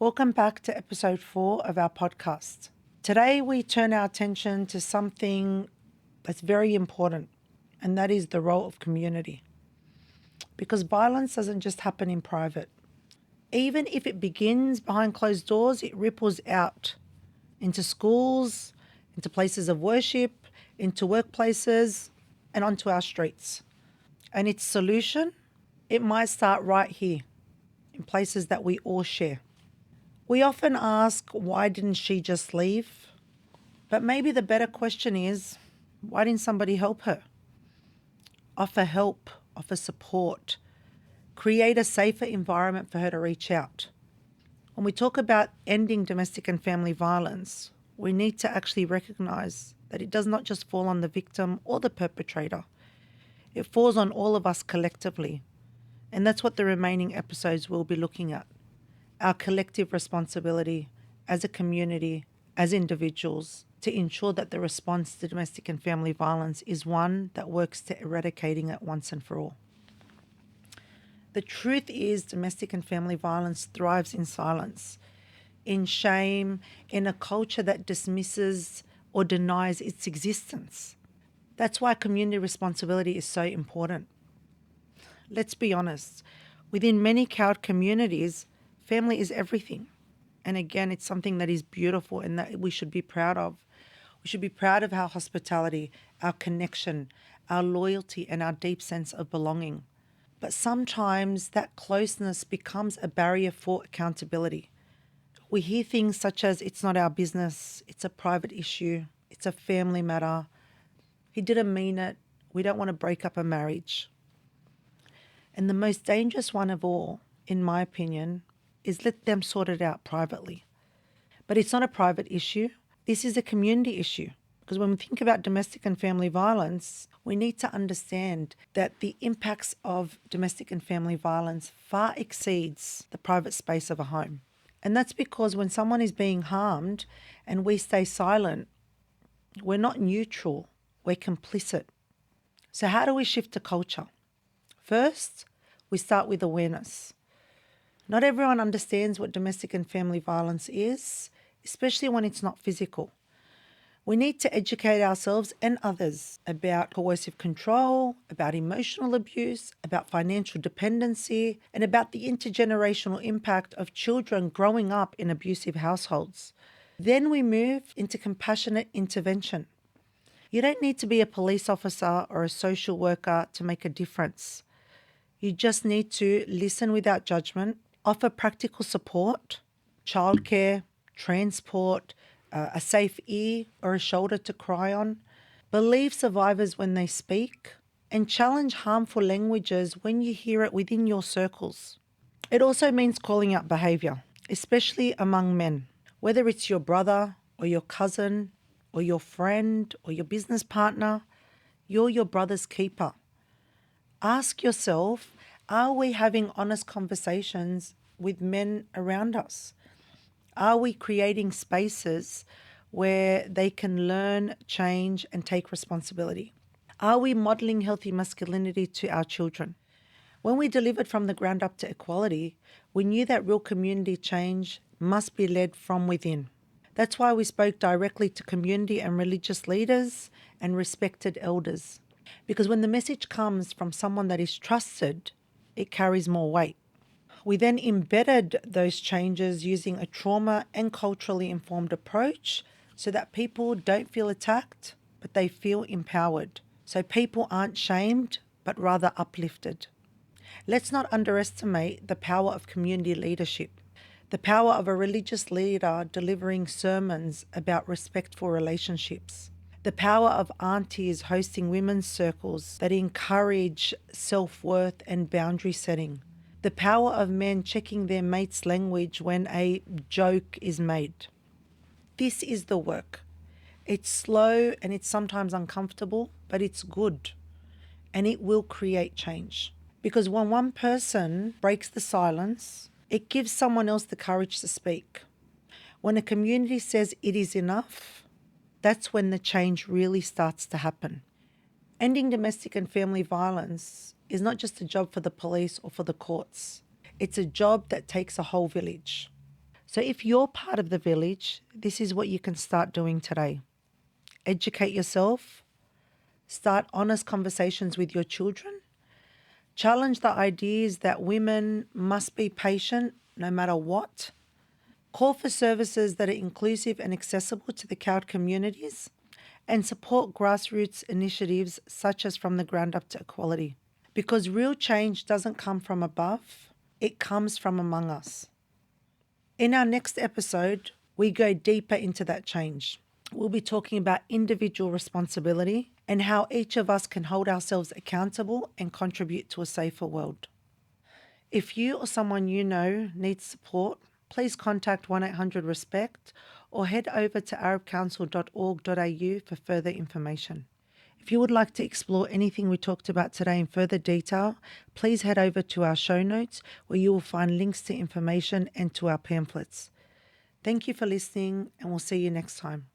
Welcome back to episode 4 of our podcast. Today we turn our attention to something that's very important, and that is the role of community. Because violence doesn't just happen in private. Even if it begins behind closed doors, it ripples out into schools, into places of worship, into workplaces, and onto our streets. And its solution, it might start right here, in places that we all share. We often ask, why didn't she just leave? But maybe the better question is, why didn't somebody help her? Offer help, offer support, create a safer environment for her to reach out. When we talk about ending domestic and family violence, we need to actually recognise that it does not just fall on the victim or the perpetrator. It falls on all of us collectively. And that's what the remaining episodes will be looking at. Our collective responsibility as a community, as individuals, to ensure that the response to domestic and family violence is one that works to eradicating it once and for all. The truth is, domestic and family violence thrives in silence, in shame, in a culture that dismisses or denies its existence. That's why community responsibility is so important. Let's be honest, within many cowed communities, family is everything. And again, it's something that is beautiful and that we should be proud of. We should be proud of our hospitality, our connection, our loyalty, and our deep sense of belonging. But sometimes that closeness becomes a barrier for accountability. We hear things such as, it's not our business, it's a private issue, it's a family matter, he didn't mean it, we don't want to break up a marriage. And the most dangerous one of all, in my opinion, is let them sort it out privately. But it's not a private issue. This is a community issue. Because when we think about domestic and family violence, we need to understand that the impacts of domestic and family violence far exceeds the private space of a home. And that's because when someone is being harmed and we stay silent, we're not neutral, we're complicit. So how do we shift the culture? First, we start with awareness. Not everyone understands what domestic and family violence is, especially when it's not physical. We need to educate ourselves and others about coercive control, about emotional abuse, about financial dependency, and about the intergenerational impact of children growing up in abusive households. Then we move into compassionate intervention. You don't need to be a police officer or a social worker to make a difference. You just need to listen without judgment, offer practical support, childcare, transport, a safe ear or a shoulder to cry on, believe survivors when they speak, and challenge harmful languages when you hear it within your circles. It also means calling out behaviour, especially among men, whether it's your brother or your cousin or your friend or your business partner, you're your brother's keeper. Ask yourself, are we having honest conversations with men around us? Are we creating spaces where they can learn, change, and take responsibility? Are we modelling healthy masculinity to our children? When we delivered from the ground up to equality, we knew that real community change must be led from within. That's why we spoke directly to community and religious leaders and respected elders. Because when the message comes from someone that is trusted, it carries more weight. We then embedded those changes using a trauma and culturally informed approach so that people don't feel attacked, but they feel empowered. So people aren't shamed, but rather uplifted. Let's not underestimate the power of community leadership, the power of a religious leader delivering sermons about respectful relationships, the power of aunties hosting women's circles that encourage self-worth and boundary setting, the power of men checking their mate's language when a joke is made. This is the work. It's slow and it's sometimes uncomfortable, but it's good. And it will create change. Because when one person breaks the silence, it gives someone else the courage to speak. When a community says it is enough, that's when the change really starts to happen. Ending domestic and family violence is not just a job for the police or for the courts. It's a job that takes a whole village. So if you're part of the village, this is what you can start doing today. Educate yourself, start honest conversations with your children, challenge the ideas that women must be patient no matter what, call for services that are inclusive and accessible to the cowed communities, and support grassroots initiatives such as From the Ground Up to Equality. Because real change doesn't come from above, it comes from among us. In our next episode, we go deeper into that change. We'll be talking about individual responsibility and how each of us can hold ourselves accountable and contribute to a safer world. If you or someone you know needs support, please contact 1-800-RESPECT or head over to arabcouncil.org.au for further information. If you would like to explore anything we talked about today in further detail, please head over to our show notes where you will find links to information and to our pamphlets. Thank you for listening, and we'll see you next time.